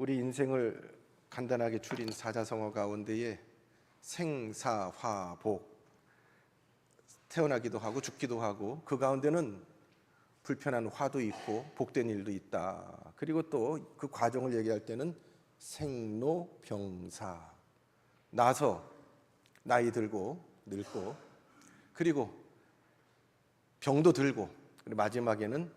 우리 인생을 간단하게 줄인 사자성어 가운데에 생사화복, 태어나기도 하고 죽기도 하고 그 가운데는 불편한 화도 있고 복된 일도 있다. 그리고 또 그 과정을 얘기할 때는 생로병사, 나서 나이 들고 늙고 그리고 병도 들고 그리고 마지막에는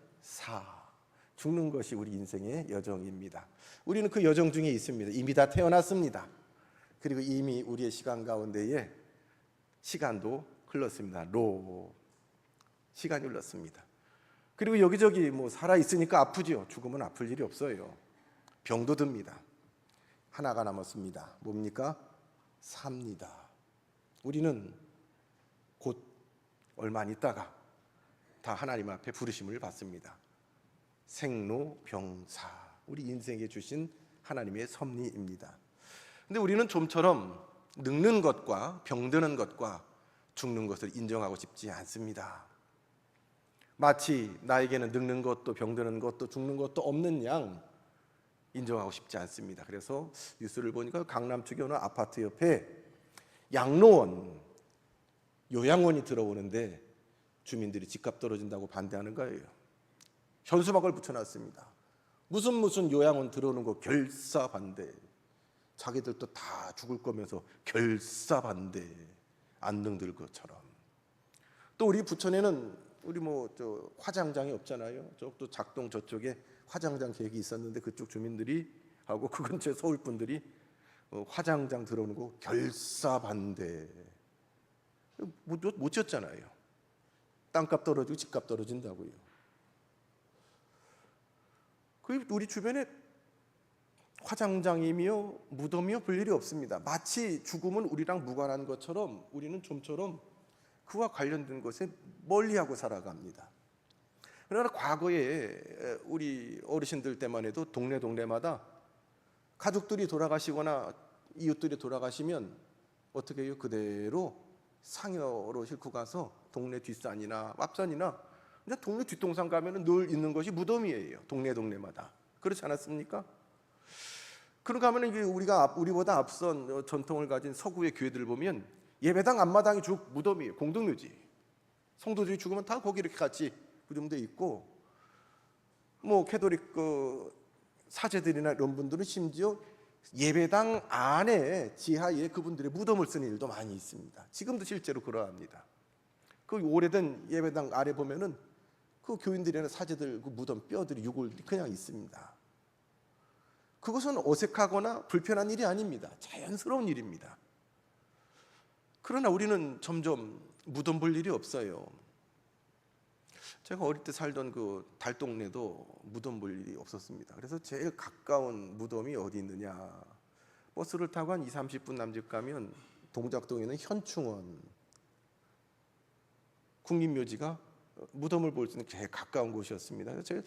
죽는 것이 우리 인생의 여정입니다. 우리는 그 여정 중에 있습니다. 이미 다 태어났습니다. 그리고 이미 우리의 시간 가운데에 시간도 흘렀습니다. 시간이 흘렀습니다. 그리고 여기저기 살아 있으니까 아프죠. 죽으면 아플 일이 없어요. 병도 듭니다. 하나가 남았습니다. 뭡니까? 삽니다. 우리는 곧 얼마 안 있다가 다 하나님 앞에 부르심을 받습니다. 생로병사, 우리 인생에 주신 하나님의 섭리입니다. 근데 우리는 좀처럼 늙는 것과 병드는 것과 죽는 것을 인정하고 싶지 않습니다. 마치 나에게는 늙는 것도 병드는 것도 죽는 것도 없는 양 인정하고 싶지 않습니다. 그래서 뉴스를 보니까 강남 쪽에 어느 아파트 옆에 양로원, 요양원이 들어오는데 주민들이 집값 떨어진다고 반대하는 거예요. 현수막을 붙여놨습니다. 무슨 요양원 들어오는 거 결사 반대. 자기들도 다 죽을 거면서 결사 반대. 안 늙을 것처럼. 또 우리 부천에는 우리 화장장이 없잖아요. 저쪽도 작동 저쪽에 화장장 계획이 있었는데 그쪽 주민들이 하고 그 근처 서울 분들이 화장장 들어오는 거 결사 반대. 못 지었잖아요. 땅값 떨어지고 집값 떨어진다고요. 우리 주변에 화장장이며 무덤이며 별일이 없습니다. 마치 죽음은 우리랑 무관한 것처럼 우리는 좀처럼 그와 관련된 것에 멀리하고 살아갑니다. 그러나 과거에 우리 어르신들 때만 해도 동네마다 가족들이 돌아가시거나 이웃들이 돌아가시면 어떻게 해요? 그대로 상여로 싣고 가서 동네 뒷산이나 앞산이나 그냥 동네 뒷동산 가면 늘 있는 것이 무덤이에요. 동네마다. 그렇지 않았습니까? 그런가 하면 우리보다 앞선 전통을 가진 서구의 교회들을 보면 예배당 앞마당이 쭉 무덤이에요. 공동묘지. 성도들이 죽으면 다 거기 이렇게 같이 무덤돼 있고, 캐톨릭 사제들이나 이런 분들은 심지어 예배당 안에 지하에 그분들의 무덤을 쓰는 일도 많이 있습니다. 지금도 실제로 그러합니다. 그 오래된 예배당 아래 보면은 그 교인들이나 사제들 그 무덤 뼈들이 유골들이 그냥 있습니다. 그것은 어색하거나 불편한 일이 아닙니다. 자연스러운 일입니다. 그러나 우리는 점점 무덤 볼 일이 없어요. 제가 어릴 때 살던 그 달동네도 무덤 볼 일이 없었습니다. 그래서 제일 가까운 무덤이 어디 있느냐, 버스를 타고 한 20-30분 남짓 가면 동작동에는 현충원, 국립묘지가 무덤을 볼 수 있는 제일 가까운 곳이었습니다. 그래서 제가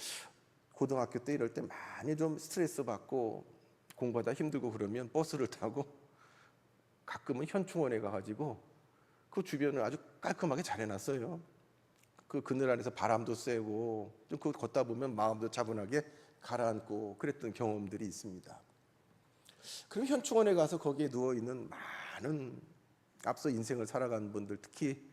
고등학교 때 이럴 때 많이 좀 스트레스 받고 공부하다 힘들고 그러면 버스를 타고 가끔은 현충원에 가가지고 그 주변을 아주 깔끔하게 잘 해놨어요. 그 그늘 안에서 바람도 쐬고 좀 그거 걷다 보면 마음도 차분하게 가라앉고 그랬던 경험들이 있습니다. 그럼 현충원에 가서 거기에 누워있는 많은 앞서 인생을 살아간 분들, 특히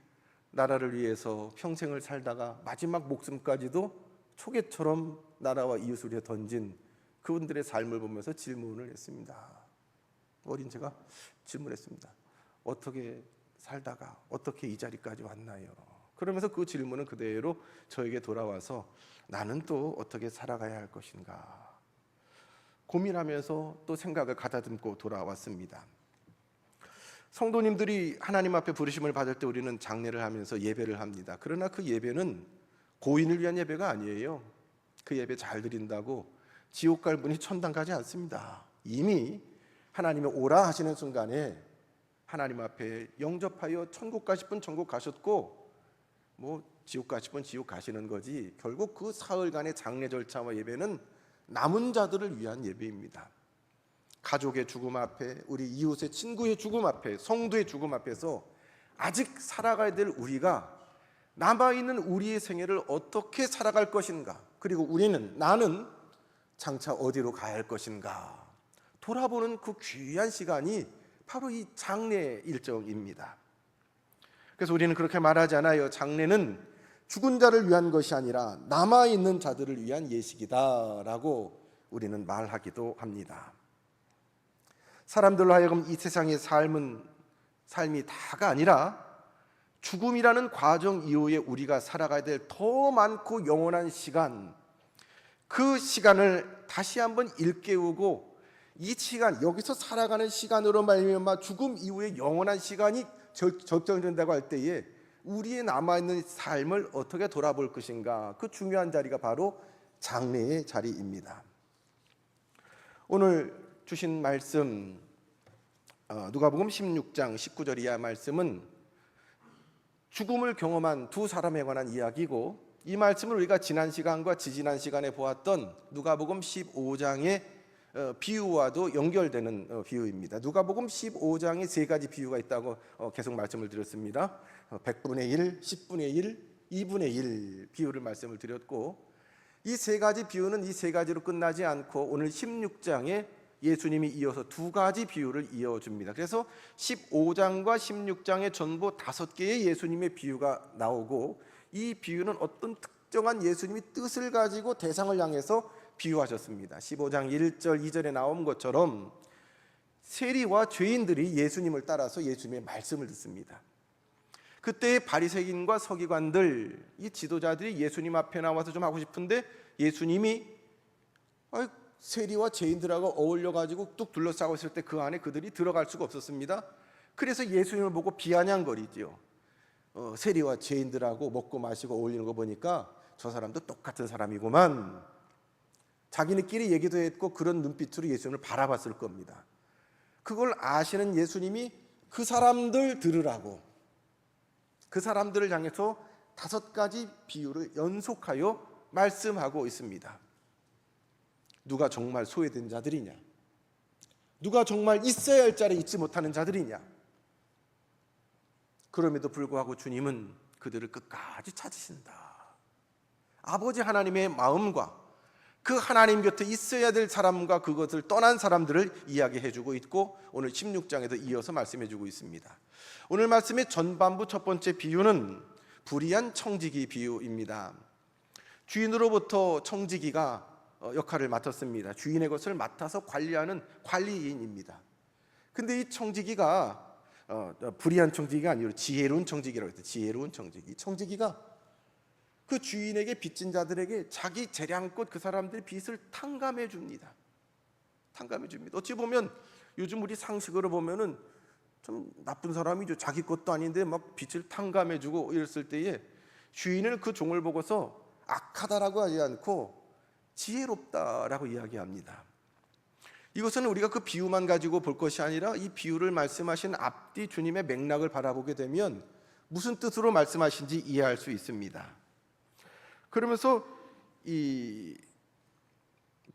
나라를 위해서 평생을 살다가 마지막 목숨까지도 초계처럼 나라와 이웃을 위해 던진 그분들의 삶을 보면서 질문을 했습니다. 어린 제가 질문했습니다. 어떻게 살다가 어떻게 이 자리까지 왔나요? 그러면서 그 질문은 그대로 저에게 돌아와서 나는 또 어떻게 살아가야 할 것인가 고민하면서 또 생각을 가다듬고 돌아왔습니다. 성도님들이 하나님 앞에 부르심을 받을 때 우리는 장례를 하면서 예배를 합니다. 그러나 그 예배는 고인을 위한 예배가 아니에요. 그 예배 잘 드린다고 지옥 갈 분이 천당 가지 않습니다. 이미 하나님의 오라 하시는 순간에 하나님 앞에 영접하여 천국 가실 분 천국 가셨고 지옥 가실 분 지옥 가시는 거지, 결국 그 사흘간의 장례 절차와 예배는 남은 자들을 위한 예배입니다. 가족의 죽음 앞에, 우리 이웃의 친구의 죽음 앞에, 성도의 죽음 앞에서 아직 살아가야 될 우리가 남아있는 우리의 생애를 어떻게 살아갈 것인가, 그리고 나는 장차 어디로 가야 할 것인가, 돌아보는 그 귀한 시간이 바로 이 장례 일정입니다. 그래서 우리는 그렇게 말하지 않아요. 장례는 죽은 자를 위한 것이 아니라 남아있는 자들을 위한 예식이다라고 우리는 말하기도 합니다. 사람들로 하여금 이 세상의 삶이 다가 아니라 죽음이라는 과정 이후에 우리가 살아가야 될 더 많고 영원한 시간, 그 시간을 다시 한번 일깨우고 이 시간, 여기서 살아가는 시간으로 말미암아 죽음 이후에 영원한 시간이 적정된다고 할 때에 우리의 남아있는 삶을 어떻게 돌아볼 것인가, 그 중요한 자리가 바로 장례의 자리입니다. 오늘 주신 말씀 누가복음 16장 19절 이하 말씀은 죽음을 경험한 두 사람에 관한 이야기고, 이 말씀을 우리가 지난 시간과 지지난 시간에 보았던 누가복음 15장의 비유와도 연결되는 비유입니다. 누가복음 15장에 세 가지 비유가 있다고 계속 말씀을 드렸습니다. 100분의 1, 10분의 1, 2분의 1 비유를 말씀을 드렸고, 이 세 가지 비유는 이 세 가지로 끝나지 않고 오늘 16장에 예수님이 이어서 두 가지 비유를 이어줍니다. 그래서 15장과 16장에 전부 5개의 예수님의 비유가 나오고, 이 비유는 어떤 특정한 예수님이 뜻을 가지고 대상을 향해서 비유하셨습니다. 15장 1절 2절에 나온 것처럼 세리와 죄인들이 예수님을 따라서 예수님의 말씀을 듣습니다. 그때 바리새인과 서기관들, 이 지도자들이 예수님 앞에 나와서 좀 하고 싶은데 예수님이 세리와 죄인들하고 어울려가지고 뚝 둘러싸고 있을 때 그 안에 그들이 들어갈 수가 없었습니다. 그래서 예수님을 보고 비아냥거리죠. 세리와 죄인들하고 먹고 마시고 어울리는 거 보니까 저 사람도 똑같은 사람이구만. 자기네끼리 얘기도 했고 그런 눈빛으로 예수님을 바라봤을 겁니다. 그걸 아시는 예수님이 그 사람들 들으라고, 그 사람들을 향해서 5가지 비유를 연속하여 말씀하고 있습니다. 누가 정말 소외된 자들이냐? 누가 정말 있어야 할 자리에 있지 못하는 자들이냐? 그럼에도 불구하고 주님은 그들을 끝까지 찾으신다. 아버지 하나님의 마음과 그 하나님 곁에 있어야 될 사람과 그것을 떠난 사람들을 이야기해주고 있고, 오늘 16장에도 이어서 말씀해주고 있습니다. 오늘 말씀의 전반부 첫 번째 비유는 불의한 청지기 비유입니다. 주인으로부터 청지기가 역할을 맡았습니다. 주인의 것을 맡아서 관리하는 관리인입니다. 근데 이 청지기가 불의한 청지기가 아니라 지혜로운 청지기라고 했어요. 지혜로운 청지기. 청지기가 그 주인에게 빚진 자들에게 자기 재량껏 그 사람들의 빚을 탕감해 줍니다. 탕감해 줍니다. 어찌 보면 요즘 우리 상식으로 보면은 좀 나쁜 사람이죠. 자기 것도 아닌데 막 빚을 탕감해 주고 이랬을 때에 주인을 그 종을 보고서 악하다라고 하지 않고 지혜롭다라고 이야기합니다. 이것은 우리가 그 비유만 가지고 볼 것이 아니라 이 비유를 말씀하신 앞뒤 주님의 맥락을 바라보게 되면 무슨 뜻으로 말씀하신지 이해할 수 있습니다. 그러면서 이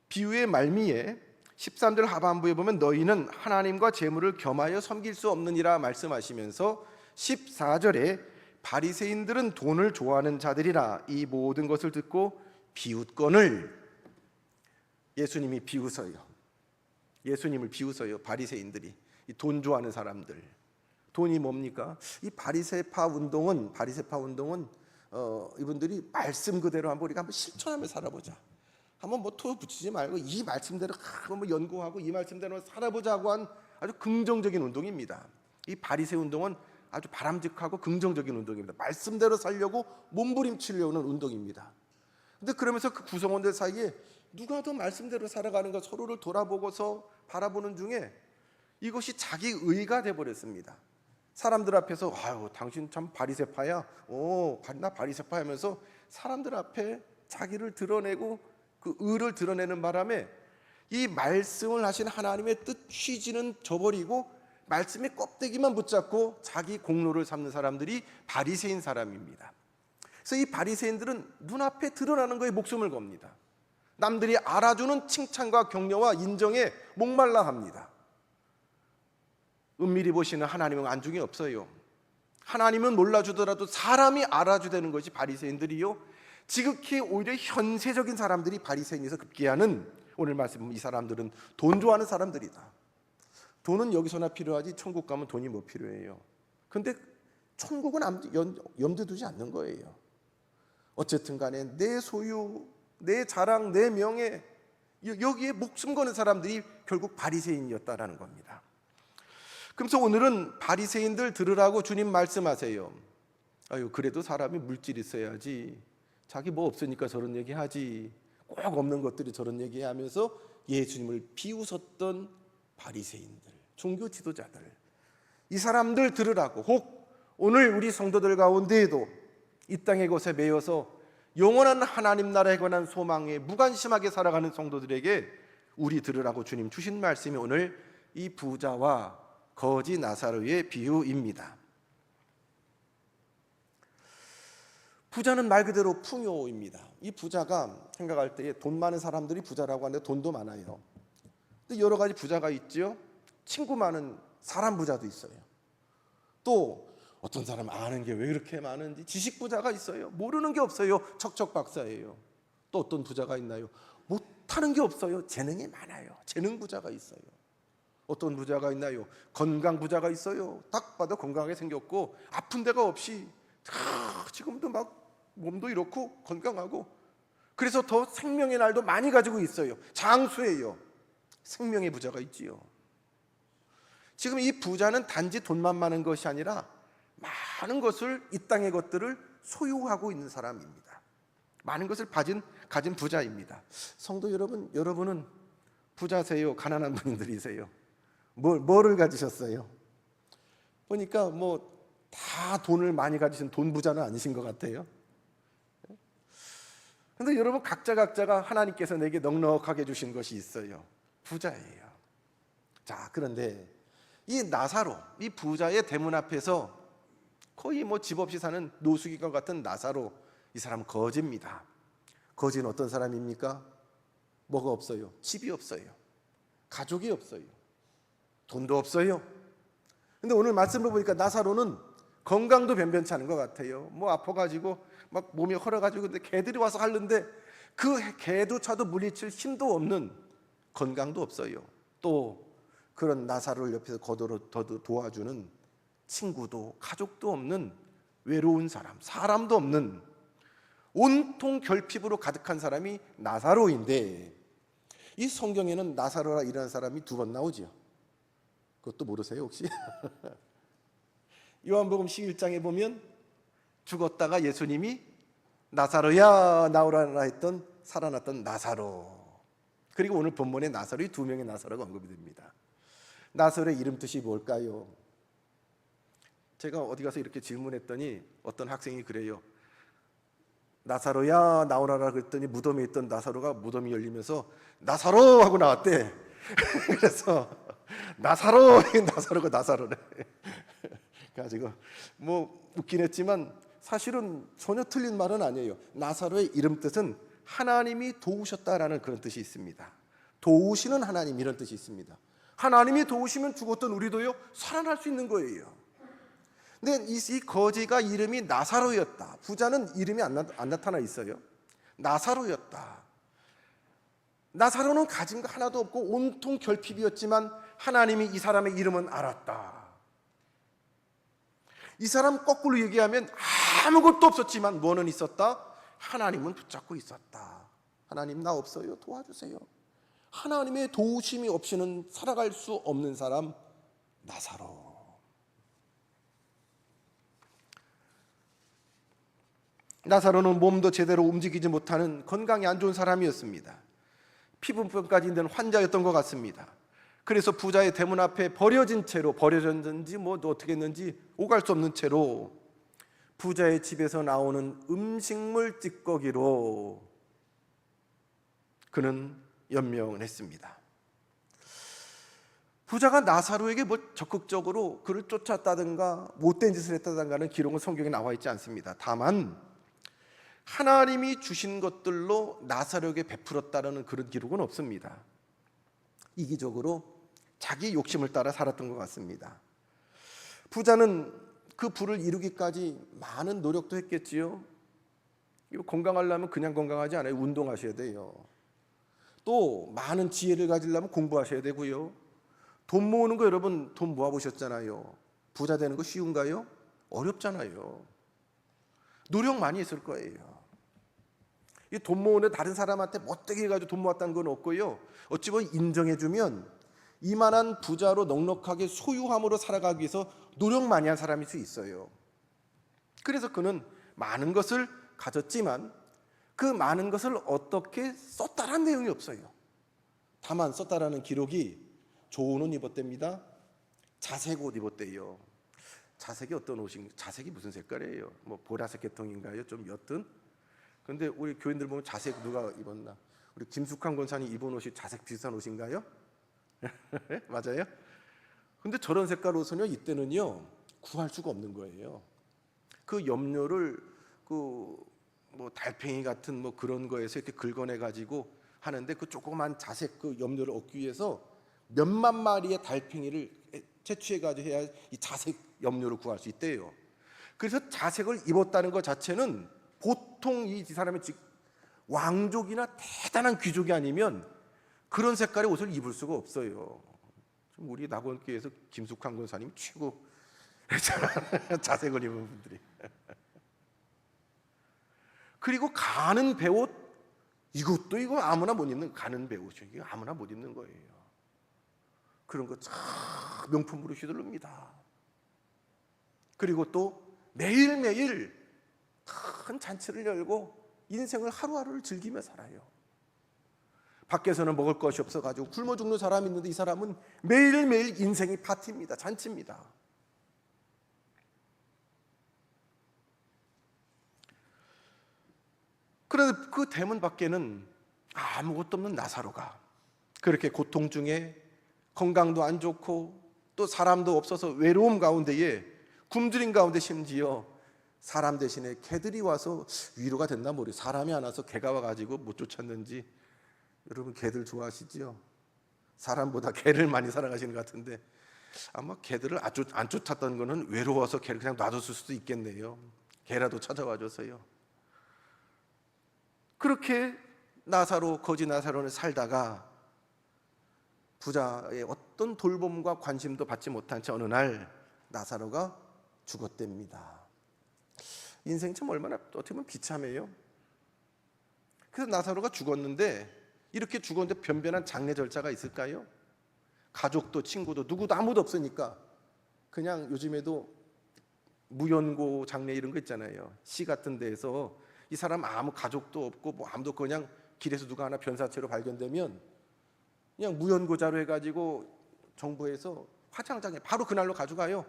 비유의 말미에 13절 하반부에 보면 너희는 하나님과 재물을 겸하여 섬길 수 없느니라 말씀하시면서 14절에 바리새인들은 돈을 좋아하는 자들이라 이 모든 것을 듣고 비웃건을 예수님이 비웃어요. 예수님을 비웃어요. 바리새인들이, 이 돈 좋아하는 사람들. 돈이 뭡니까? 이 바리새파 운동은 이분들이 말씀 그대로 우리가 한번 실천하며 살아보자. 한번 토 붙이지 말고 이 말씀대로 한번 연구하고 이 말씀대로 살아보자고 한 아주 긍정적인 운동입니다. 이 바리새 운동은 아주 바람직하고 긍정적인 운동입니다. 말씀대로 살려고 몸부림치려는 운동입니다. 근데 그러면서 그 구성원들 사이에 누가 더 말씀대로 살아가는가 서로를 돌아보고서 바라보는 중에 이것이 자기 의가 돼버렸습니다. 사람들 앞에서 당신 참 바리새파야. 나 바리새파 하면서 사람들 앞에 자기를 드러내고 그 의를 드러내는 바람에 이 말씀을 하신 하나님의 뜻 취지는 저버리고 말씀의 껍데기만 붙잡고 자기 공로를 삼는 사람들이 바리새인 사람입니다. 그래서 이 바리새인들은 눈앞에 드러나는 거에 목숨을 겁니다. 남들이 알아주는 칭찬과 격려와 인정에 목말라 합니다. 은밀히 보시는 하나님은 안중에 없어요. 하나님은 몰라주더라도 사람이 알아주다는 것이 바리새인들이요, 지극히 오히려 현세적인 사람들이 바리새인에서 급기야는 오늘 말씀 이 사람들은 돈 좋아하는 사람들이다. 돈은 여기서나 필요하지 천국 가면 돈이 뭐 필요해요. 근데 천국은 염두에 두지 않는 거예요. 어쨌든 간에 내 소유, 내 자랑, 내 명예, 여기에 목숨 거는 사람들이 결국 바리새인이었다라는 겁니다. 그래서 오늘은 바리새인들 들으라고 주님 말씀하세요. 아유, 그래도 사람이 물질이 있어야지. 자기 뭐 없으니까 저런 얘기하지. 꼭 없는 것들이 저런 얘기하면서 예수님을 비웃었던 바리새인들, 종교 지도자들, 이 사람들 들으라고, 혹 오늘 우리 성도들 가운데에도 이 땅의 것에 매여서 영원한 하나님 나라에 관한 소망에 무관심하게 살아가는 성도들에게 우리 들으라고 주님 주신 말씀이 오늘 이 부자와 거지 나사로의 비유입니다. 부자는 말 그대로 풍요입니다. 이 부자가 생각할 때에 돈 많은 사람들이 부자라고 하는데 돈도 많아요. 근데 여러 가지 부자가 있죠. 친구 많은 사람 부자도 있어요. 또 어떤 사람 아는 게 왜 이렇게 많은지 지식 부자가 있어요. 모르는 게 없어요. 척척 박사예요. 또 어떤 부자가 있나요? 못하는 게 없어요. 재능이 많아요. 재능 부자가 있어요. 어떤 부자가 있나요? 건강 부자가 있어요. 딱 봐도 건강하게 생겼고 아픈 데가 없이 지금도 막 몸도 이렇고 건강하고, 그래서 더 생명의 날도 많이 가지고 있어요. 장수예요. 생명의 부자가 있지요. 지금 이 부자는 단지 돈만 많은 것이 아니라 많은 것을, 이 땅의 것들을 소유하고 있는 사람입니다. 많은 것을 가진 부자입니다. 성도 여러분, 여러분은 부자세요? 가난한 분들이세요? 뭐를 가지셨어요? 보니까 뭐 다 돈을 많이 가지신 돈 부자는 아니신 것 같아요. 그런데 여러분, 각자가 하나님께서 내게 넉넉하게 주신 것이 있어요. 부자예요. 자, 그런데 이 나사로, 이 부자의 대문 앞에서 거의 뭐 집 없이 사는 노숙인과 같은 나사로, 이 사람은 거지입니다. 거지는 어떤 사람입니까? 뭐가 없어요? 집이 없어요. 가족이 없어요. 돈도 없어요. 근데 오늘 말씀을 보니까 나사로는 건강도 변변치 않은 것 같아요. 뭐 아파가지고 막 몸이 헐어가지고, 근데 개들이 와서 핥는데 그 개조차도 물리칠 힘도 없는, 건강도 없어요. 또 그런 나사로를 옆에서 도와주는 친구도 가족도 없는 외로운 사람, 사람도 없는 온통 결핍으로 가득한 사람이 나사로인데, 이 성경에는 나사로라 이라는 사람이 2번 나오지요. 그것도 모르세요 혹시? 요한복음 11장에 보면 죽었다가 예수님이 나사로야 나오라 했던 살아났던 나사로, 그리고 오늘 본문에 나사로의 2명의 나사로가 언급이 됩니다. 나사로의 이름 뜻이 뭘까요? 제가 어디 가서 이렇게 질문했더니 어떤 학생이 그래요. 나사로야 나오라라 그랬더니 무덤에 있던 나사로가 무덤이 열리면서 나사로 하고 나왔대. 그래서 나사로가 나사로래. 가지고 뭐 웃긴 했지만 사실은 전혀 틀린 말은 아니에요. 나사로의 이름 뜻은 하나님이 도우셨다라는 그런 뜻이 있습니다. 도우시는 하나님, 이런 뜻이 있습니다. 하나님이 도우시면 죽었던 우리도요 살아날 수 있는 거예요. 근데 이 거지가 이름이 나사로였다. 부자는 이름이 안 나타나 있어요. 나사로였다. 나사로는 가진 거 하나도 없고 온통 결핍이었지만 하나님이 이 사람의 이름은 알았다. 이 사람 거꾸로 얘기하면 아무것도 없었지만 뭐는 있었다? 하나님은 붙잡고 있었다. 하나님 나 없어요, 도와주세요. 하나님의 도우심이 없이는 살아갈 수 없는 사람, 나사로. 나사로는 몸도 제대로 움직이지 못하는 건강이 안 좋은 사람이었습니다. 피부병까지 있는 환자였던 것 같습니다. 그래서 부자의 대문 앞에 버려졌는지 뭐 어떻게 했는지 오갈 수 없는 채로 부자의 집에서 나오는 음식물 찌꺼기로 그는 연명을 했습니다. 부자가 나사로에게 뭐 적극적으로 그를 쫓았다든가 못된 짓을 했다든가는 기록은 성경에 나와 있지 않습니다. 다만 하나님이 주신 것들로 나사로에게 베풀었다는 그런 기록은 없습니다. 이기적으로 자기 욕심을 따라 살았던 것 같습니다. 부자는 그 부를 이루기까지 많은 노력도 했겠지요. 건강하려면 그냥 건강하지 않아요. 운동하셔야 돼요. 또 많은 지혜를 가지려면 공부하셔야 되고요. 돈 모으는 거 여러분 돈 모아보셨잖아요. 부자 되는 거 쉬운가요? 어렵잖아요. 노력 많이 했을 거예요. 이 돈 모으는 다른 사람한테 못되게 해가지고 돈 모았다는 건 없고요. 어찌 보면 인정해주면 이만한 부자로 넉넉하게 소유함으로 살아가기 위해서 노력 많이 한 사람일 수 있어요. 그래서 그는 많은 것을 가졌지만 그 많은 것을 어떻게 썼다라는 내용이 없어요. 다만 썼다라는 기록이 좋은 옷 입었답니다. 자색 옷 입었대요. 자색이 어떤 옷인가? 자색이 무슨 색깔이에요? 뭐 보라색 계통인가요? 좀 옅은? 근데 우리 교인들 보면 자색 누가 입었나? 우리 김숙환 권사님 입은 옷이 자색 비슷한 옷인가요? 맞아요? 근데 저런 색깔 옷은요, 이때는요 구할 수가 없는 거예요. 그 염료를 그 뭐 달팽이 같은 뭐 그런 거에서 이렇게 긁어내 가지고 하는데 그 조그만 자색 그 염료를 얻기 위해서 몇만 마리의 달팽이를 채취해 가지고 해야 이 자색 염료를 구할 수 있대요. 그래서 자색을 입었다는 것 자체는 보통 이 사람의 왕족이나 대단한 귀족이 아니면 그런 색깔의 옷을 입을 수가 없어요. 우리 낙원교회에서 김숙환 권사님 최고 자색을 입은 분들이. 그리고 가는 배옷, 이것도 이거 아무나 못 입는 가는 배옷이에요. 이거 아무나 못 입는 거예요. 그런 거 참 명품으로 휘두릅니다. 그리고 또 매일매일 큰 잔치를 열고 인생을 하루하루를 즐기며 살아요. 밖에서는 먹을 것이 없어가지고 굶어 죽는 사람이 있는데 이 사람은 매일매일 인생이 파티입니다. 잔치입니다. 그런데 그 대문 밖에는 아무것도 없는 나사로가 그렇게 고통 중에 건강도 안 좋고 또 사람도 없어서 외로움 가운데에 굶주린 가운데 심지어 사람 대신에 개들이 와서 위로가 됐나 모르겠어요. 사람이 안 와서 개가 와가지고 못 쫓았는지. 여러분 개들 좋아하시죠? 사람보다 개를 많이 사랑하시는 것 같은데 아마 개들을 안 쫓았던 거는 외로워서 개를 그냥 놔뒀을 수도 있겠네요. 개라도 찾아와줘서요. 그렇게 거지 나사로는 살다가 부자의 어떤 돌봄과 관심도 받지 못한 채 어느 날 나사로가 죽었답니다. 인생 참 얼마나 어떻게 보면 비참해요. 그래서 나사로가 죽었는데 이렇게 죽었는데 변변한 장례 절차가 있을까요? 가족도 친구도 누구도 아무도 없으니까 그냥 요즘에도 무연고 장례 이런 거 있잖아요. 시 같은 데에서 이 사람 아무 가족도 없고 뭐 아무도 그냥 길에서 누가 하나 변사체로 발견되면 그냥 무연고자로 해가지고 정부에서 화장장에 바로 그날로 가져가요.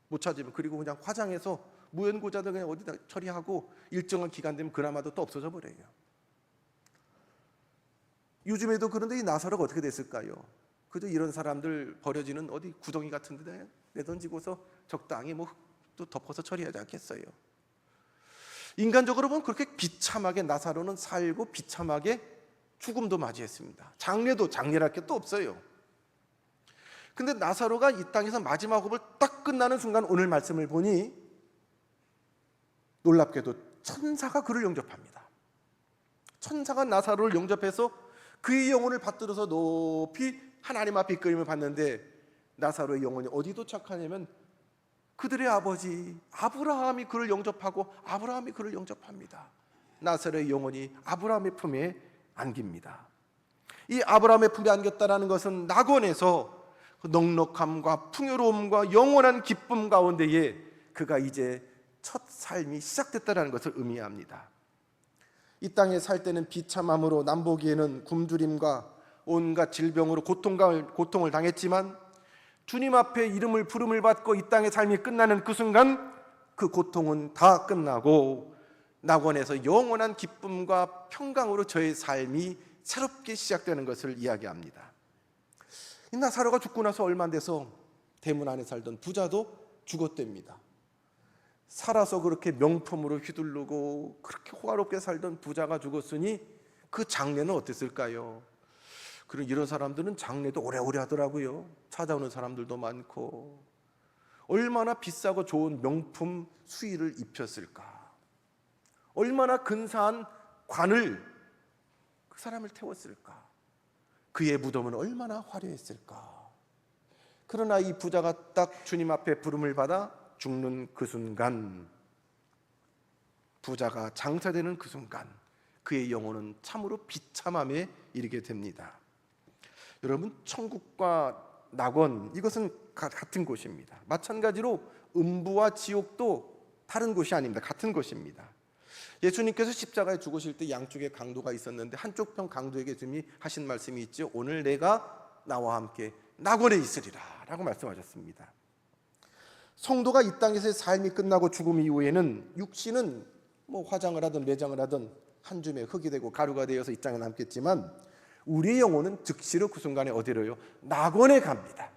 못 찾으면. 그리고 그냥 화장해서 무연고자들 그냥 어디다 처리하고 일정한 기간 되면 그나마도 또 없어져 버려요. 요즘에도 그런데 이 나사로가 어떻게 됐을까요? 그저 이런 사람들 버려지는 어디 구덩이 같은 데 내던지고서 적당히 뭐 흙도 덮어서 처리하지 않겠어요. 인간적으로 보면 그렇게 비참하게 나사로는 살고 비참하게 죽음도 맞이했습니다. 장례랄 게 또 없어요. 근데 나사로가 이 땅에서 마지막 호흡을 딱 끝나는 순간 오늘 말씀을 보니 놀랍게도 천사가 그를 영접합니다. 천사가 나사로를 영접해서 그의 영혼을 받들어서 높이 하나님 앞에 이끌림을 받는데 나사로의 영혼이 어디 도착하냐면 그들의 아버지 아브라함이 그를 영접하고 아브라함이 그를 영접합니다. 나사로의 영혼이 아브라함의 품에 안깁니다. 이 아브라함의 품에 안겼다는 것은 낙원에서 넉넉함과 풍요로움과 영원한 기쁨 가운데에 그가 이제 첫 삶이 시작됐다는 것을 의미합니다. 이 땅에 살 때는 비참함으로 남보기에는 굶주림과 온갖 질병으로 고통을 당했지만 주님 앞에 이름을 부름을 받고 이 땅의 삶이 끝나는 그 순간 그 고통은 다 끝나고 낙원에서 영원한 기쁨과 평강으로 저의 삶이 새롭게 시작되는 것을 이야기합니다. 이 나사로가 죽고 나서 얼마 안 돼서 대문 안에 살던 부자도 죽었답니다. 살아서 그렇게 명품으로 휘두르고 그렇게 호화롭게 살던 부자가 죽었으니 그 장례는 어땠을까요? 그리고 이런 사람들은 장례도 오래오래 하더라고요. 찾아오는 사람들도 많고 얼마나 비싸고 좋은 명품 수의를 입혔을까? 얼마나 근사한 관을 그 사람을 태웠을까? 그의 무덤은 얼마나 화려했을까. 그러나 이 부자가 딱 주님 앞에 부름을 받아 죽는 그 순간, 부자가 장사되는 그 순간 그의 영혼은 참으로 비참함에 이르게 됩니다. 여러분, 천국과 낙원, 이것은 같은 곳입니다. 마찬가지로 음부와 지옥도 다른 곳이 아닙니다. 같은 곳입니다. 예수님께서 십자가에 죽으실 때 양쪽에 강도가 있었는데 한쪽 편 강도에게 주님이 하신 말씀이 있죠. 오늘 내가 나와 함께 낙원에 있으리라 라고 말씀하셨습니다. 성도가 이 땅에서의 삶이 끝나고 죽음 이후에는 육신은 화장을 하든 매장을 하든 한 줌의 흙이 되고 가루가 되어서 이 땅에 남겠지만 우리의 영혼은 즉시로 그 순간에 어디로요? 낙원에 갑니다.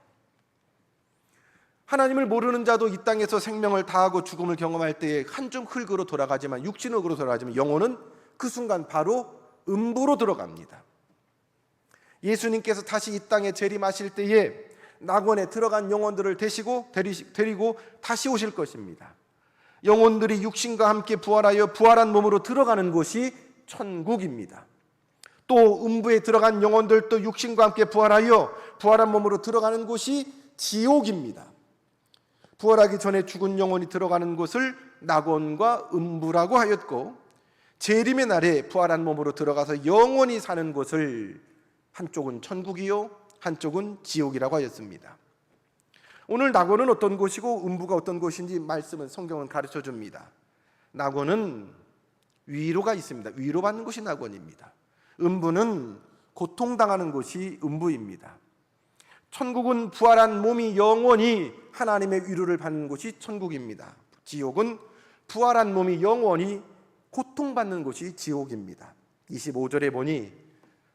하나님을 모르는 자도 이 땅에서 생명을 다하고 죽음을 경험할 때에 한 줌 흙으로 돌아가지만, 육신으로 돌아가지만 영혼은 그 순간 바로 음부로 들어갑니다. 예수님께서 다시 이 땅에 재림하실 때에 낙원에 들어간 영혼들을 데리고 다시 오실 것입니다. 영혼들이 육신과 함께 부활하여 부활한 몸으로 들어가는 곳이 천국입니다. 또 음부에 들어간 영혼들도 육신과 함께 부활하여 부활한 몸으로 들어가는 곳이 지옥입니다. 부활하기 전에 죽은 영혼이 들어가는 곳을 낙원과 음부라고 하였고, 재림의 날에 부활한 몸으로 들어가서 영원히 사는 곳을 한쪽은 천국이요 한쪽은 지옥이라고 하였습니다. 오늘 낙원은 어떤 곳이고 음부가 어떤 곳인지 말씀은, 성경은 가르쳐 줍니다. 낙원은 위로가 있습니다. 위로받는 곳이 낙원입니다. 음부는 고통당하는 곳이 음부입니다. 천국은 부활한 몸이 영원히 하나님의 위로를 받는 곳이 천국입니다. 지옥은 부활한 몸이 영원히 고통받는 곳이 지옥입니다. 25절에 보니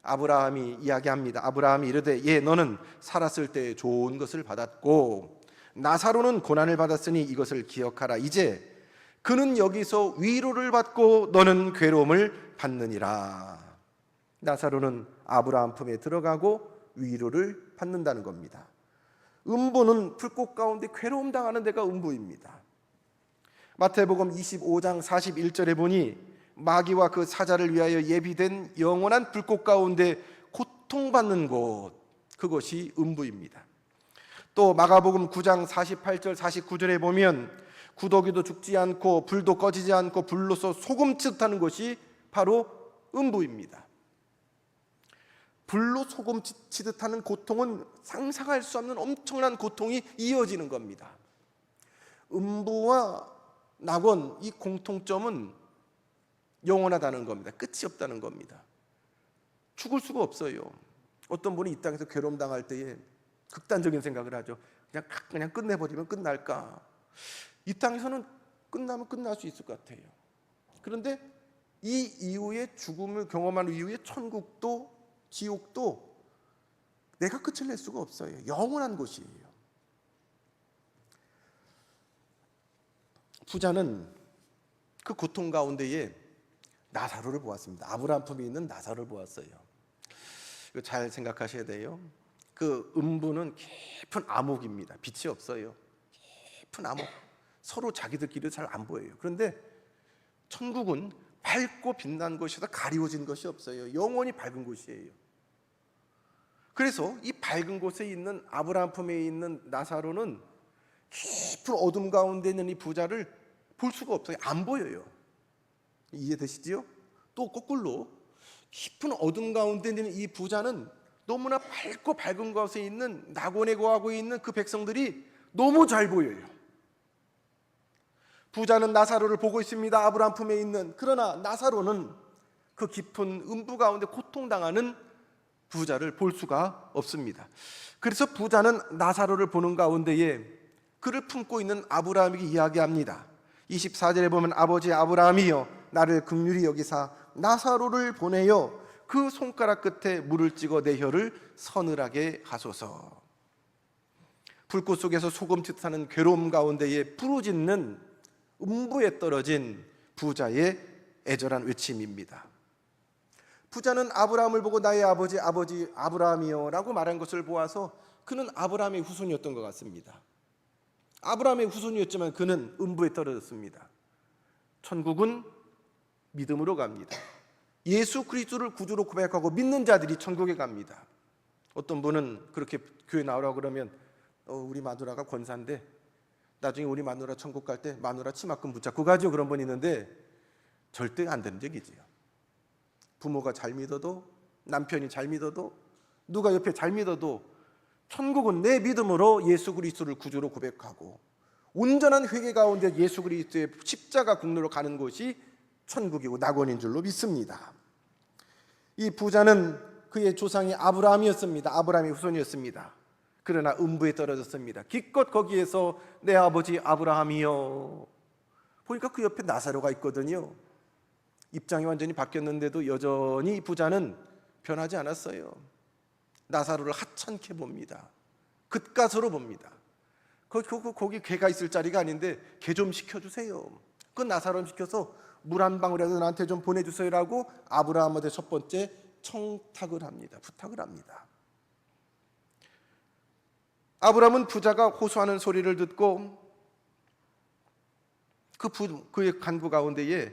아브라함이 이야기합니다. 아브라함이 이르되 예, 너는 살았을 때 좋은 것을 받았고 나사로는 고난을 받았으니 이것을 기억하라. 이제 그는 여기서 위로를 받고 너는 괴로움을 받느니라. 나사로는 아브라함 품에 들어가고 위로를 받는다는 겁니다. 음부는 불꽃 가운데 괴로움 당하는 데가 음부입니다. 마태복음 25장 41절에 보니 마귀와 그 사자를 위하여 예비된 영원한 불꽃 가운데 고통받는 곳, 그것이 음부입니다. 또 마가복음 9장 48절 49절에 보면 구더기도 죽지 않고 불도 꺼지지 않고 불로서 소금치듯하는 것이 바로 음부입니다. 불로 소금치듯 하는 고통은 상상할 수 없는 엄청난 고통이 이어지는 겁니다. 음부와 낙원, 이 공통점은 영원하다는 겁니다. 끝이 없다는 겁니다. 죽을 수가 없어요. 어떤 분이 이 땅에서 괴로움 당할 때에 극단적인 생각을 하죠. 그냥 끝내버리면 끝날까? 이 땅에서는 끝나면 끝날 수 있을 것 같아요. 그런데 이 이후에 죽음을 경험한 이후에 천국도 지옥도 내가 끝을 낼 수가 없어요. 영원한 곳이에요. 부자는 그 고통 가운데에 나사로를 보았습니다. 아브라함 품에 있는 나사로를 보았어요. 이거 잘 생각하셔야 돼요. 그 음부는 깊은 암흑입니다. 빛이 없어요. 깊은 암흑. 서로 자기들끼리 잘 안 보여요. 그런데 천국은 밝고 빛난 곳이다 가리워진 것이 없어요. 영원히 밝은 곳이에요. 그래서 이 밝은 곳에 있는 아브라함 품에 있는 나사로는 깊은 어둠 가운데 있는 이 부자를 볼 수가 없어요. 안 보여요. 이해되시지요? 또 거꾸로 깊은 어둠 가운데 있는 이 부자는 너무나 밝고 밝은 곳에 있는 낙원에 거하고 있는 그 백성들이 너무 잘 보여요. 부자는 나사로를 보고 있습니다. 아브라함 품에 있는. 그러나 나사로는 그 깊은 음부 가운데 고통당하는 부자를 볼 수가 없습니다. 그래서 부자는 나사로를 보는 가운데에 그를 품고 있는 아브라함에게 이야기합니다. 24절에 보면 아버지 아브라함이여 나를 긍휼히 여기사 나사로를 보내어 그 손가락 끝에 물을 찍어 내 혀를 서늘하게 하소서. 불꽃 속에서 소금짓 하는 괴로움 가운데에 부르짖는 음부에 떨어진 부자의 애절한 외침입니다. 부자는 아브라함을 보고 나의 아버지 아브라함이여 라고 말한 것을 보아서 그는 아브라함의 후손이었던 것 같습니다. 아브라함의 후손이었지만 그는 음부에 떨어졌습니다. 천국은 믿음으로 갑니다. 예수 그리스도를 구주로 고백하고 믿는 자들이 천국에 갑니다. 어떤 분은 그렇게 교회 나오라고 그러면 우리 마누라가 권사인데 나중에 우리 마누라 천국 갈 때 마누라 치마끈 붙잡고 가죠. 그런 분 있는데 절대 안 되는 얘기지요. 부모가 잘 믿어도, 남편이 잘 믿어도, 누가 옆에 잘 믿어도 천국은 내 믿음으로 예수 그리스도를 구주로 고백하고 온전한 회개 가운데 예수 그리스도의 십자가 국로로 가는 곳이 천국이고 낙원인 줄로 믿습니다. 이 부자는 그의 조상이 아브라함이었습니다. 아브라함의 후손이었습니다. 그러나 음부에 떨어졌습니다. 기껏 거기에서 내 아버지 아브라함이요. 보니까 그 옆에 나사로가 있거든요. 입장이 완전히 바뀌었는데도 여전히 부자는 변하지 않았어요. 나사로를 하찮게 봅니다. 긋가서로 봅니다. 거기 개가 있을 자리가 아닌데 개 좀 시켜주세요. 그 나사로 시켜서 물 한 방울이라도 나한테 좀 보내주세요라고 아브라함한테 첫 번째 청탁을 합니다. 부탁을 합니다. 아브라함은 부자가 호소하는 소리를 듣고 그의 간구 가운데에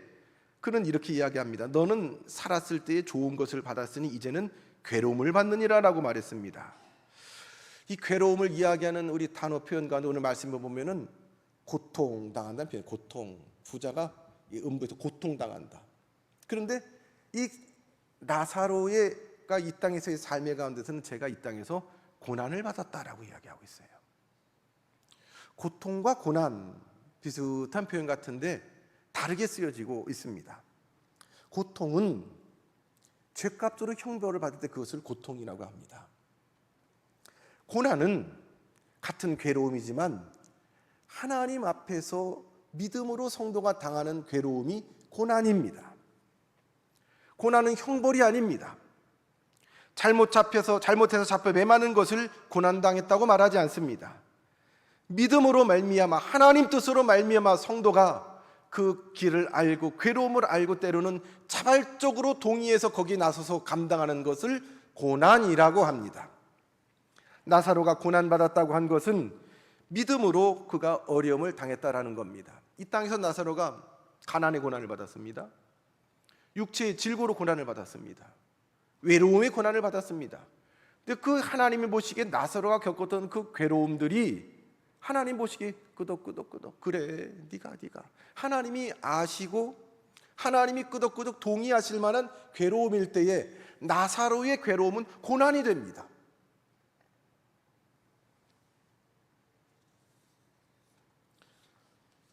그는 이렇게 이야기합니다. 너는 살았을 때에 좋은 것을 받았으니 이제는 괴로움을 받느니라 라고 말했습니다. 이 괴로움을 이야기하는 우리 단어 표현 가운데 오늘 말씀을 보면은 고통당한다는 표현, 고통. 부자가 이 음부에서 고통당한다. 그런데 이 나사로가 이 땅에서의 삶의 가운데서는 제가 이 땅에서 고난을 받았다라고 이야기하고 있어요. 고통과 고난 비슷한 표현 같은데 다르게 쓰여지고 있습니다. 고통은 죄값으로 형벌을 받을 때 그것을 고통이라고 합니다. 고난은 같은 괴로움이지만 하나님 앞에서 믿음으로 성도가 당하는 괴로움이 고난입니다. 고난은 형벌이 아닙니다. 잘못해서 잡혀 매맞는 것을 고난당했다고 말하지 않습니다. 믿음으로 말미암아 하나님 뜻으로 말미암아 성도가 그 길을 알고 괴로움을 알고 때로는 자발적으로 동의해서 거기 나서서 감당하는 것을 고난이라고 합니다. 나사로가 고난받았다고 한 것은 믿음으로 그가 어려움을 당했다라는 겁니다. 이 땅에서 나사로가 가난의 고난을 받았습니다. 육체의 질고로 고난을 받았습니다. 외로움의 고난을 받았습니다. 근데 그 하나님이 보시기에 나사로가 겪었던 그 괴로움들이 하나님 보시기에 끄덕끄덕 그래 네가 하나님이 아시고 하나님이 끄덕끄덕 동의하실 만한 괴로움일 때에 나사로의 괴로움은 고난이 됩니다.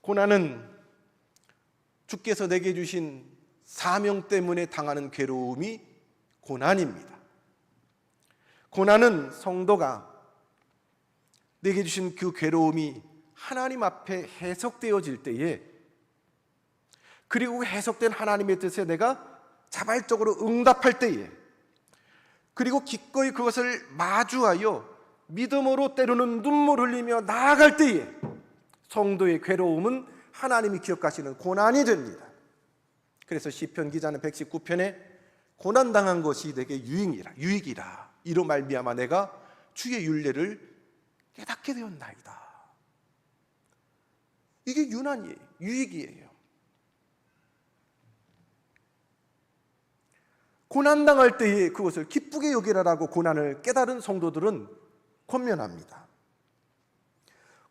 고난은 주께서 내게 주신 사명 때문에 당하는 괴로움이 고난입니다. 고난은 성도가 내게 주신 그 괴로움이 하나님 앞에 해석되어질 때에 그리고 해석된 하나님의 뜻에 내가 자발적으로 응답할 때에 그리고 기꺼이 그것을 마주하여 믿음으로 때로는 눈물 흘리며 나아갈 때에 성도의 괴로움은 하나님이 기억하시는 고난이 됩니다. 그래서 시편 기자는 119편에 고난당한 것이 내게 유익이라 이로 말미암아 내가 주의 율례를 깨닫게 되었나이다. 이게 유난이에요. 유익이에요. 고난당할 때에 그것을 기쁘게 여기라라고 고난을 깨달은 성도들은 권면합니다.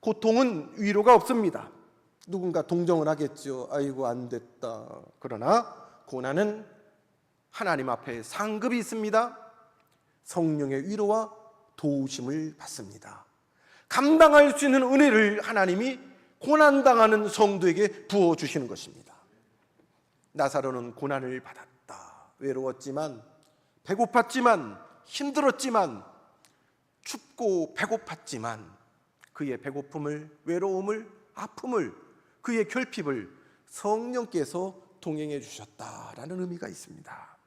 고통은 위로가 없습니다. 누군가 동정을 하겠죠. 아이고 안 됐다. 그러나 고난은 하나님 앞에 상급이 있습니다. 성령의 위로와 도우심을 받습니다. 감당할 수 있는 은혜를 하나님이 고난당하는 성도에게 부어주시는 것입니다. 나사로는 고난을 받았다. 외로웠지만 배고팠지만 힘들었지만 춥고 배고팠지만 그의 배고픔을 외로움을 아픔을 그의 결핍을 성령께서 동행해 주셨다라는 의미가 있습니다.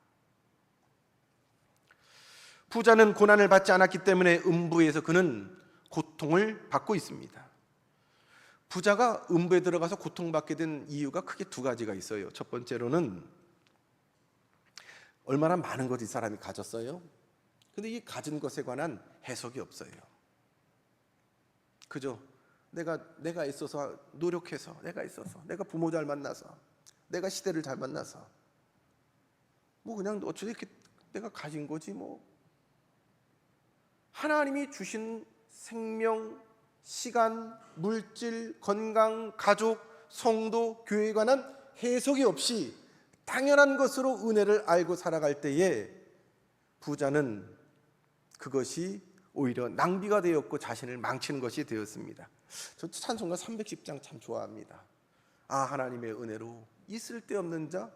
부자는 고난을 받지 않았기 때문에 음부에서 그는 고통을 받고 있습니다. 부자가 음부에 들어가서 고통받게 된 이유가 크게 두 가지가 있어요. 첫 번째로는 얼마나 많은 것 이 사람이 가졌어요. 근데 이 가진 것에 관한 해석이 없어요. 그죠? 내가 있어서 노력해서 내가 부모 잘 만나서 내가 시대를 잘 만나서 뭐 그냥 어쩌지 이렇게 내가 가진 거지 뭐. 하나님이 주신 생명, 시간, 물질, 건강, 가족, 성도, 교회에 관한 해석이 없이 당연한 것으로 은혜를 알고 살아갈 때에 부자는 그것이 오히려 낭비가 되었고 자신을 망치는 것이 되었습니다. 저 찬송가 310장 참 좋아합니다. 아, 하나님의 은혜로 이 쓸데없는 자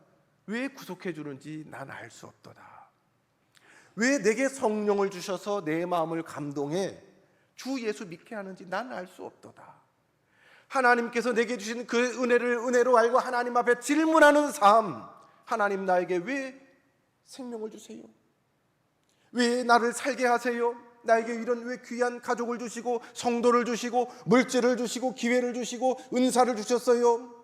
왜 구속해 주는지 난 알 수 없도다. 왜 내게 성령을 주셔서 내 마음을 감동해 주 예수 믿게 하는지 난 알 수 없도다. 하나님께서 내게 주신 그 은혜를 은혜로 알고 하나님 앞에 질문하는 삶, 하나님 나에게 왜 생명을 주세요? 왜 나를 살게 하세요? 나에게 이런 왜 귀한 가족을 주시고 성도를 주시고 물질을 주시고 기회를 주시고 은사를 주셨어요?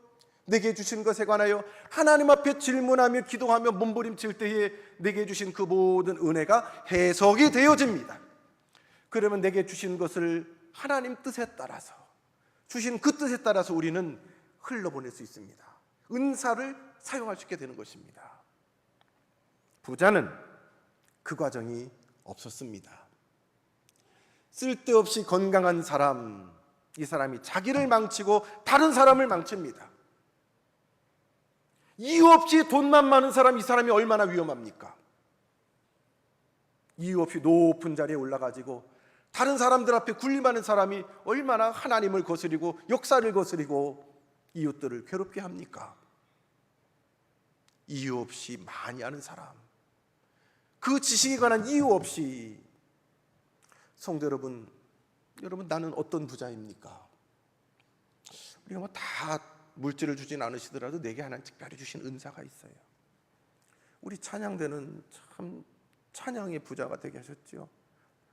내게 주신 것에 관하여 하나님 앞에 질문하며 기도하며 몸부림칠 때에 내게 주신 그 모든 은혜가 해석이 되어집니다. 그러면 내게 주신 것을 하나님 뜻에 따라서 주신 그 뜻에 따라서 우리는 흘러보낼 수 있습니다. 은사를 사용할 수 있게 되는 것입니다. 부자는 그 과정이 없었습니다. 쓸데없이 건강한 사람, 이 사람이 자기를 망치고 다른 사람을 망칩니다. 이유 없이 돈만 많은 사람, 이 사람이 얼마나 위험합니까? 이유 없이 높은 자리에 올라가지고 다른 사람들 앞에 군림하는 사람이 얼마나 하나님을 거스리고 역사를 거스리고 이웃들을 괴롭게 합니까? 이유 없이 많이 아는 사람, 그 지식에 관한 이유 없이. 성도 여러분, 나는 어떤 부자입니까? 우리가 뭐 다 물질을 주진 않으시더라도 내게 하나님 특별히 주신 은사가 있어요. 우리 찬양대는 참 찬양의 부자가 되게 하셨죠.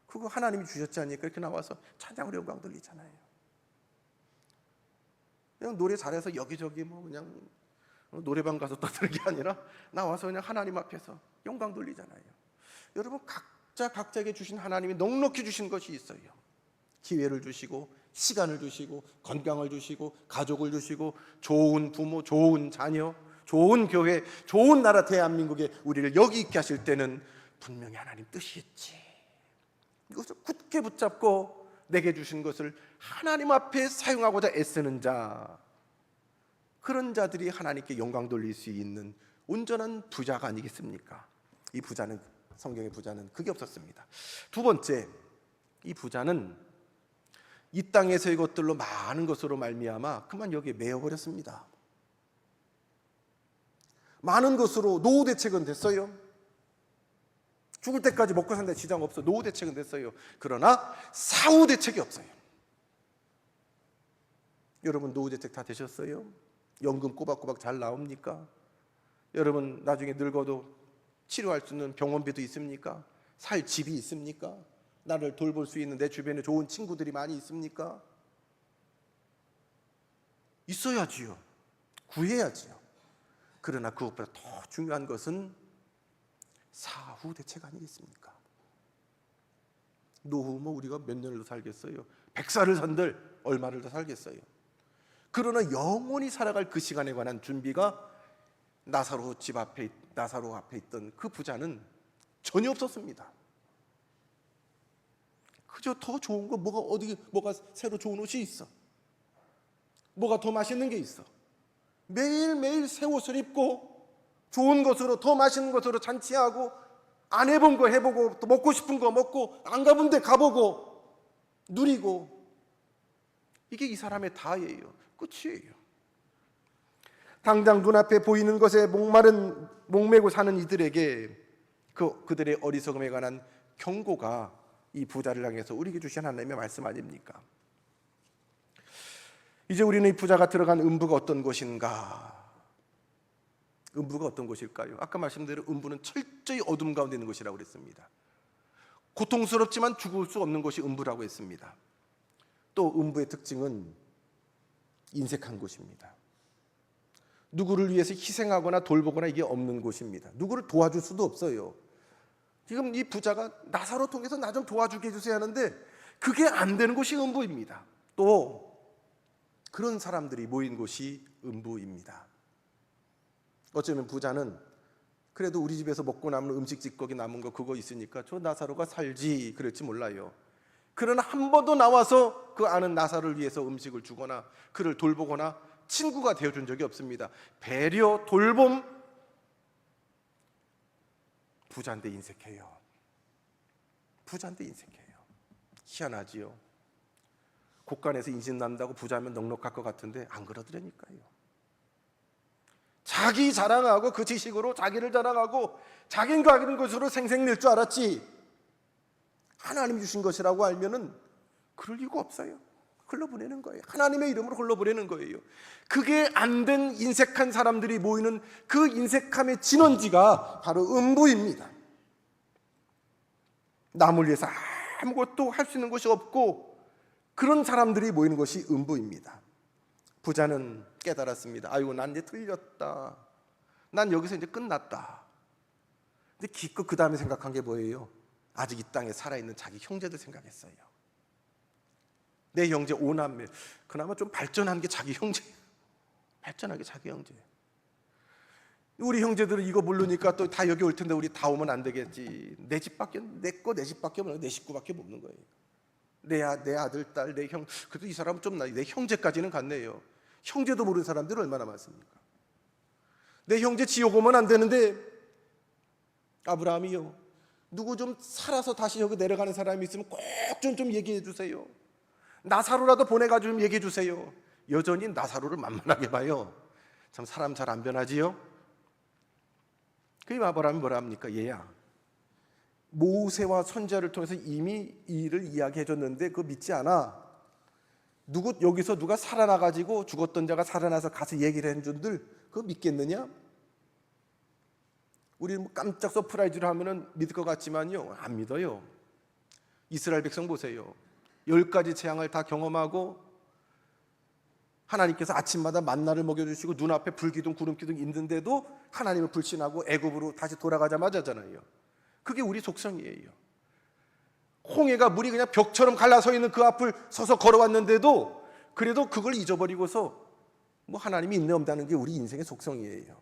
그거 하나님이 주셨지 않습니까? 이렇게 나와서 찬양으로 영광 돌리잖아요. 그냥 노래 잘해서 여기저기 뭐 그냥 노래방 가서 떠드는 게 아니라 나와서 그냥 하나님 앞에서 영광 돌리잖아요. 여러분, 각자에게 주신 하나님이 넉넉히 주신 것이 있어요. 기회를 주시고 시간을 주시고 건강을 주시고 가족을 주시고 좋은 부모, 좋은 자녀, 좋은 교회, 좋은 나라 대한민국에 우리를 여기 있게 하실 때는 분명히 하나님 뜻이 있지. 이것을 굳게 붙잡고 내게 주신 것을 하나님 앞에 사용하고자 애쓰는 자, 그런 자들이 하나님께 영광 돌릴 수 있는 온전한 부자가 아니겠습니까? 이 부자는, 성경의 부자는 그게 없었습니다. 두 번째, 이 부자는 이 땅에서의 것들로 많은 것으로 말미암아 그만 여기에 매여버렸습니다. 많은 것으로 노후 대책은 됐어요. 죽을 때까지 먹고 산다 지장 없어. 노후 대책은 됐어요. 그러나 사후 대책이 없어요. 여러분, 노후 대책 다 되셨어요? 연금 꼬박꼬박 잘 나옵니까? 여러분, 나중에 늙어도 치료할 수 있는 병원비도 있습니까? 살 집이 있습니까? 나를 돌볼 수 있는 내 주변에 좋은 친구들이 많이 있습니까? 있어야지요. 구해야지요. 그러나 그것보다 더 중요한 것은 사후 대책 아니겠습니까? 노후 뭐 우리가 몇 년을 더 살겠어요? 100살을 산들 얼마를 더 살겠어요? 그러나 영원히 살아갈 그 시간에 관한 준비가 나사로 앞에 있던 그 부자는 전혀 없었습니다. 그저 더 좋은 거 뭐가 새로 좋은 옷이 있어? 뭐가 더 맛있는 게 있어? 매일매일 새 옷을 입고 좋은 것으로, 더 맛있는 것으로 잔치하고, 안 해본 거 해보고, 또 먹고 싶은 거 먹고, 안 가본 데 가보고 누리고, 이게 이 사람의 다예요. 끝이에요. 당장 눈앞에 보이는 것에 목매고 사는 이들에게 그들의 어리석음에 관한 경고가 이 부자를 향해서 우리에게 주신 하나님의 말씀 아닙니까? 이제 우리는 이 부자가 들어간 음부가 어떤 곳인가? 음부가 어떤 곳일까요? 아까 말씀드린 음부는 철저히 어둠 가운데 있는 곳이라고 그랬습니다. 고통스럽지만 죽을 수 없는 곳이 음부라고 했습니다. 또 음부의 특징은 인색한 곳입니다. 누구를 위해서 희생하거나 돌보거나 이게 없는 곳입니다. 누구를 도와줄 수도 없어요. 지금 이 부자가 나사로 통해서 나 좀 도와주게 해주세요 하는데 그게 안 되는 곳이 음부입니다. 또 그런 사람들이 모인 곳이 음부입니다. 어쩌면 부자는 그래도 우리 집에서 먹고 남은 음식 찌꺼기 남은 거 그거 있으니까 저 나사로가 살지 그럴지 몰라요. 그러나 한 번도 나와서 그 아는 나사로를 위해서 음식을 주거나 그를 돌보거나 친구가 되어준 적이 없습니다. 배려, 돌봄, 부자인데 인색해요. 부자인데 인색해요. 희한하지요. 곳간에서 인신난다고 부자면 넉넉할 것 같은데 안 그러더라니까요. 자기 자랑하고 그 지식으로 자기를 자랑하고 자기는 가진 것으로 생색낼 줄 알았지, 하나님이 주신 것이라고 알면은 그럴 이유가 없어요. 흘러보내는 거예요. 하나님의 이름으로 흘러보내는 거예요. 그게 안 된 인색한 사람들이 모이는 그 인색함의 진원지가 바로 음부입니다. 남을 위해서 아무것도 할 수 있는 것이 없고 그런 사람들이 모이는 것이 음부입니다. 부자는 깨달았습니다. 아이고, 난 이제 틀렸다. 난 여기서 이제 끝났다. 근데 기껏 그 다음에 생각한 게 뭐예요? 아직 이 땅에 살아있는 자기 형제들 생각했어요. 내 형제 5남매, 그나마 좀 발전한 게 자기 형제, 발전한 게 자기 형제. 우리 형제들은 이거 모르니까 또 다 여기 올 텐데 우리 다 오면 안 되겠지. 내 집밖에, 내 집밖에 없는, 내 식구밖에 없는 거예요. 내 아들, 딸, 내 형, 그래도 이 사람은 좀 내 형제까지는 갔네요. 형제도 모르는 사람들이 얼마나 많습니까? 내 형제 지옥 오면 안 되는데, 아브라함이요, 누구 좀 살아서 다시 여기 내려가는 사람이 있으면 꼭 좀 얘기해 주세요. 나사로라도 보내가지고 좀 얘기해 주세요. 여전히 나사로를 만만하게 봐요. 참 사람 잘 안 변하지요? 그 아브라함이 뭐라 합니까? 얘야, 모세와 선지자를 통해서 이미 이 일을 이야기해 줬는데 그거 믿지 않아? 여기서 누가 살아나가지고 죽었던 자가 살아나서 가서 얘기를 한 줄들 그거 믿겠느냐? 우리 깜짝 서프라이즈를 하면은 믿을 것 같지만요, 안 믿어요. 이스라엘 백성 보세요. 10가지 재앙을 다 경험하고 하나님께서 아침마다 만나를 먹여주시고 눈앞에 불기둥 구름기둥 있는데도 하나님을 불신하고 애굽으로 다시 돌아가자마자잖아요. 그게 우리 속성이에요. 홍해가 물이 그냥 벽처럼 갈라서 있는 그 앞을 서서 걸어왔는데도 그래도 그걸 잊어버리고서 뭐 하나님이 있네 없다는 게 우리 인생의 속성이에요.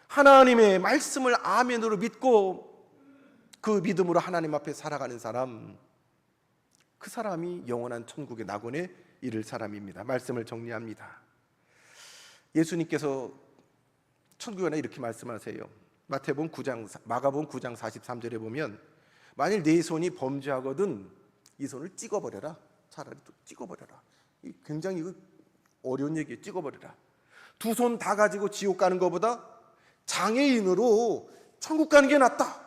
하나님의 말씀을 아멘으로 믿고 그 믿음으로 하나님 앞에 살아가는 사람, 그 사람이 영원한 천국의 낙원에 이를 사람입니다. 말씀을 정리합니다. 예수님께서 천국에 이렇게 말씀하세요. 마태복음 9장, 마가복음 9장 43절에 보면 만일 네 손이 범죄하거든 이 손을 찍어버려라. 차라리 또 찍어버려라. 굉장히 어려운 얘기예요. 찍어버려라. 두 손 다 가지고 지옥 가는 것보다 장애인으로 천국 가는 게 낫다.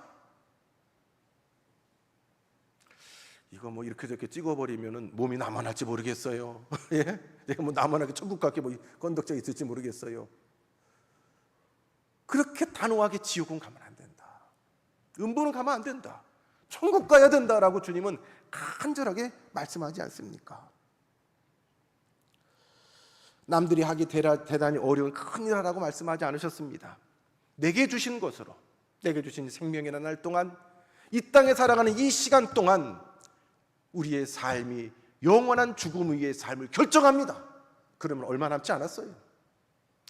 이거 뭐 이렇게 저렇게 찍어버리면은 몸이 남아날지 모르겠어요. 예? 내가 뭐 남아나게 천국 갈게 뭐 건덕져 있을지 모르겠어요. 그렇게 단호하게 지옥은 가면 안 된다. 음부는 가면 안 된다. 천국 가야 된다라고 주님은 간절하게 말씀하지 않습니까? 남들이 하기 대단히 어려운 큰일이라고 말씀하지 않으셨습니다. 내게 주신 것으로, 내게 주신 생명이라는 날 동안, 이 땅에 살아가는 이 시간 동안 우리의 삶이 영원한 죽음 위의 삶을 결정합니다. 그러면 얼마 남지 않았어요.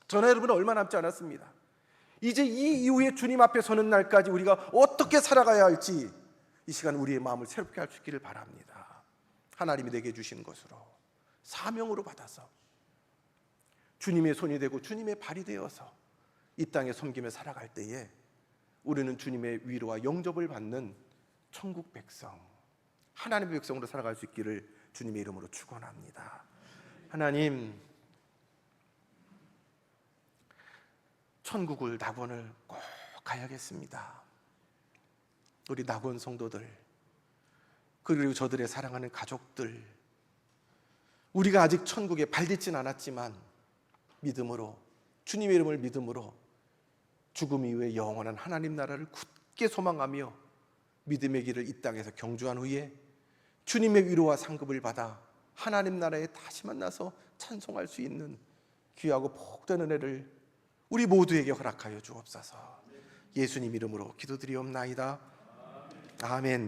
저나 여러분은 얼마 남지 않았습니다. 이제 이 이후에 주님 앞에 서는 날까지 우리가 어떻게 살아가야 할지 이 시간 우리의 마음을 새롭게 할 수 있기를 바랍니다. 하나님이 내게 주신 것으로 사명으로 받아서 주님의 손이 되고 주님의 발이 되어서 이 땅에 섬기며 살아갈 때에 우리는 주님의 위로와 영접을 받는 천국 백성, 하나님의 백성으로 살아갈 수 있기를 주님의 이름으로 축원합니다. 하나님, 천국을, 낙원을 꼭 가야겠습니다. 우리 낙원 성도들, 그리고 저들의 사랑하는 가족들, 우리가 아직 천국에 발딛진 않았지만 믿음으로, 주님의 이름을 믿음으로 죽음 이후에 영원한 하나님 나라를 굳게 소망하며 믿음의 길을 이 땅에서 경주한 후에 주님의 위로와 상급을 받아 하나님 나라에 다시 만나서 찬송할 수 있는 귀하고 복된 은혜를 우리 모두에게 허락하여 주옵소서. 예수님 이름으로 기도드리옵나이다. 아멘.